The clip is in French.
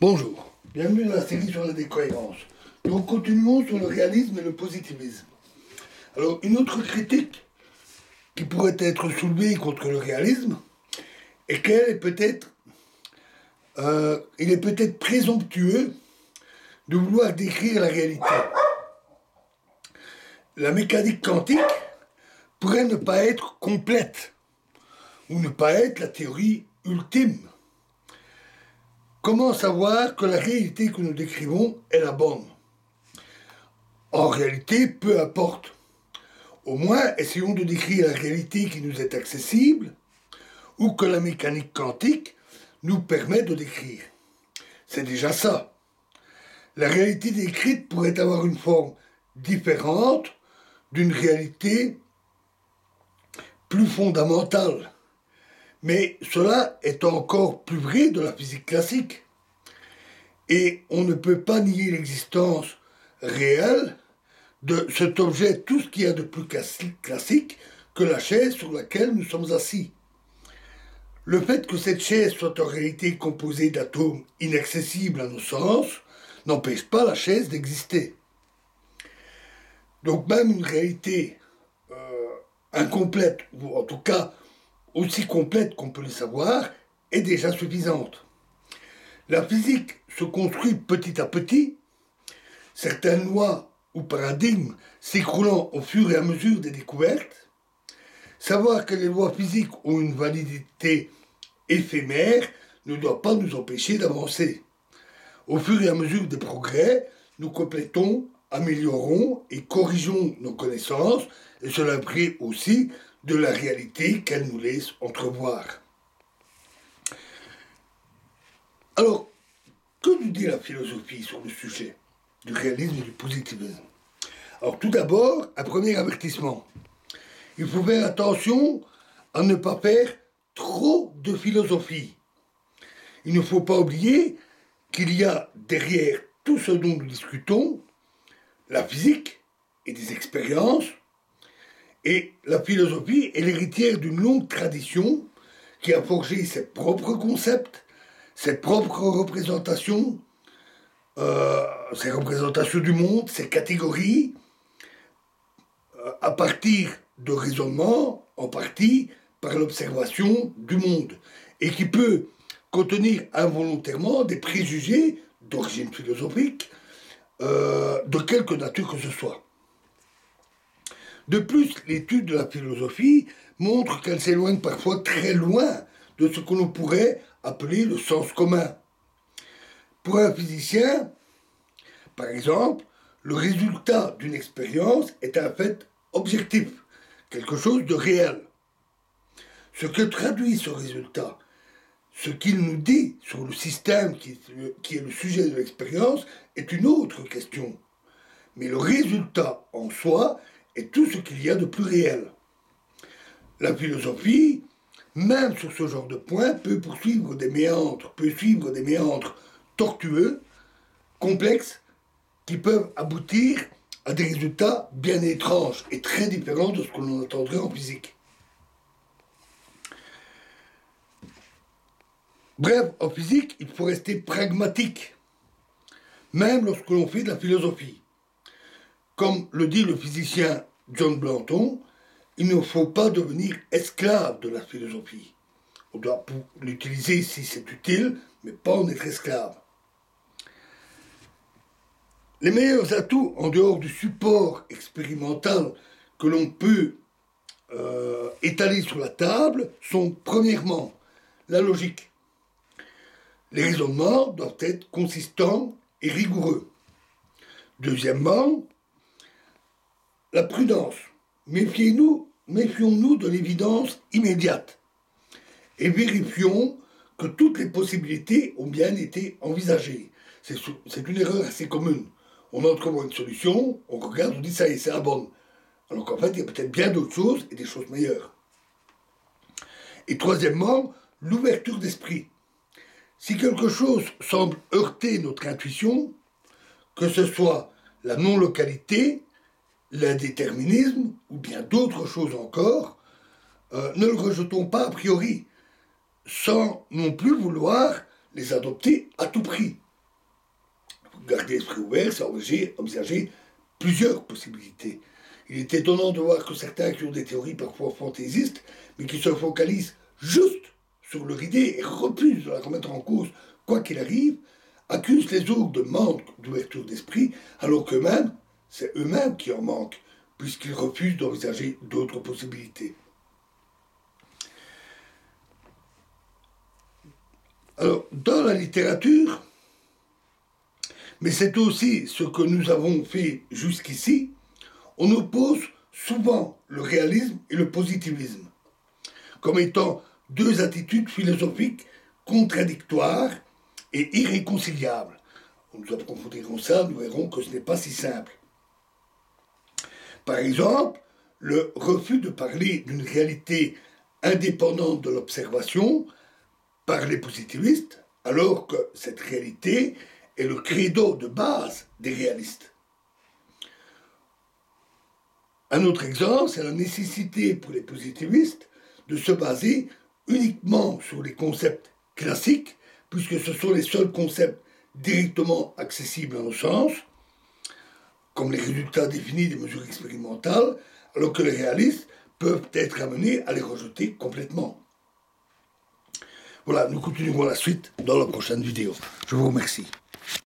Bonjour, bienvenue dans la série sur la décohérence. Nous continuons sur le réalisme et le positivisme. Alors, une autre critique qui pourrait être soulevée contre le réalisme est il est peut-être présomptueux de vouloir décrire la réalité. La mécanique quantique pourrait ne pas être complète ou ne pas être la théorie ultime. Comment savoir que la réalité que nous décrivons est la bonne? En réalité, peu importe. Au moins, essayons de décrire la réalité qui nous est accessible ou que la mécanique quantique nous permet de décrire. C'est déjà ça. La réalité décrite pourrait avoir une forme différente d'une réalité plus fondamentale. Mais cela est encore plus vrai de la physique classique. Et on ne peut pas nier l'existence réelle de cet objet, tout ce qu'il y a de plus classique que la chaise sur laquelle nous sommes assis. Le fait que cette chaise soit en réalité composée d'atomes inaccessibles à nos sens n'empêche pas la chaise d'exister. Donc même une réalité incomplète, ou en tout cas aussi complète qu'on peut le savoir, est déjà suffisante. La physique se construit petit à petit, certaines lois ou paradigmes s'écroulant au fur et à mesure des découvertes. Savoir que les lois physiques ont une validité éphémère ne doit pas nous empêcher d'avancer. Au fur et à mesure des progrès, nous complétons, améliorons et corrigeons nos connaissances, et cela brille aussi de la réalité qu'elle nous laisse entrevoir. Alors, que nous dit la philosophie sur le sujet du réalisme et du positivisme? Alors, tout d'abord, un premier avertissement. Il faut faire attention à ne pas faire trop de philosophie. Il ne faut pas oublier qu'il y a derrière tout ce dont nous discutons la physique et des expériences, et la philosophie est l'héritière d'une longue tradition qui a forgé ses propres concepts, ses propres représentations, ses représentations du monde, ses catégories, à partir de raisonnements, en partie par l'observation du monde, et qui peut contenir involontairement des préjugés d'origine philosophique, de quelque nature que ce soit. De plus, l'étude de la philosophie montre qu'elle s'éloigne parfois très loin de ce que l'on pourrait appeler le sens commun. Pour un physicien, par exemple, le résultat d'une expérience est un fait objectif, quelque chose de réel. Ce que traduit ce résultat, ce qu'il nous dit sur le système qui est le sujet de l'expérience, est une autre question. Mais le résultat en soi est tout ce qu'il y a de plus réel. La philosophie, même sur ce genre de point, peut suivre des méandres tortueux, complexes, qui peuvent aboutir à des résultats bien étranges et très différents de ce que l'on attendrait en physique. Bref, en physique, il faut rester pragmatique, même lorsque l'on fait de la philosophie. Comme le dit le physicien John Blanton, il ne faut pas devenir esclave de la philosophie. On doit l'utiliser si c'est utile, mais pas en être esclave. Les meilleurs atouts, en dehors du support expérimental que l'on peut étaler sur la table, sont premièrement la logique. Les raisonnements doivent être consistants et rigoureux. Deuxièmement, la prudence. Méfions-nous de l'évidence immédiate et vérifions que toutes les possibilités ont bien été envisagées. C'est une erreur assez commune. On entrevoit une solution, on regarde, on dit ça y est, c'est la bonne. Alors qu'en fait, il y a peut-être bien d'autres choses et des choses meilleures. Et troisièmement, l'ouverture d'esprit. Si quelque chose semble heurter notre intuition, que ce soit la non-localité, l'indéterminisme ou bien d'autres choses encore, ne le rejetons pas a priori, sans non plus vouloir les adopter à tout prix. garder l'esprit ouvert, c'est envisager plusieurs possibilités. Il est étonnant de voir que certains qui ont des théories parfois fantaisistes, mais qui se focalisent juste sur leur idée et refusent de la remettre en cause, quoi qu'il arrive, accusent les autres de manque d'ouverture d'esprit, alors qu'eux-mêmes, c'est eux-mêmes qui en manquent, puisqu'ils refusent d'envisager d'autres possibilités. Alors, dans la littérature, mais c'est aussi ce que nous avons fait jusqu'ici, on oppose souvent le réalisme et le positivisme, comme étant deux attitudes philosophiques contradictoires et irréconciliables. Nous approfondirons ça, nous verrons que ce n'est pas si simple. Par exemple, le refus de parler d'une réalité indépendante de l'observation par les positivistes, alors que cette réalité est le credo de base des réalistes. Un autre exemple, c'est la nécessité pour les positivistes de se baser uniquement sur les concepts classiques, puisque ce sont les seuls concepts directement accessibles à nos sens, comme les résultats définis des mesures expérimentales, alors que les réalistes peuvent être amenés à les rejeter complètement. Voilà, nous continuerons la suite dans la prochaine vidéo. Je vous remercie.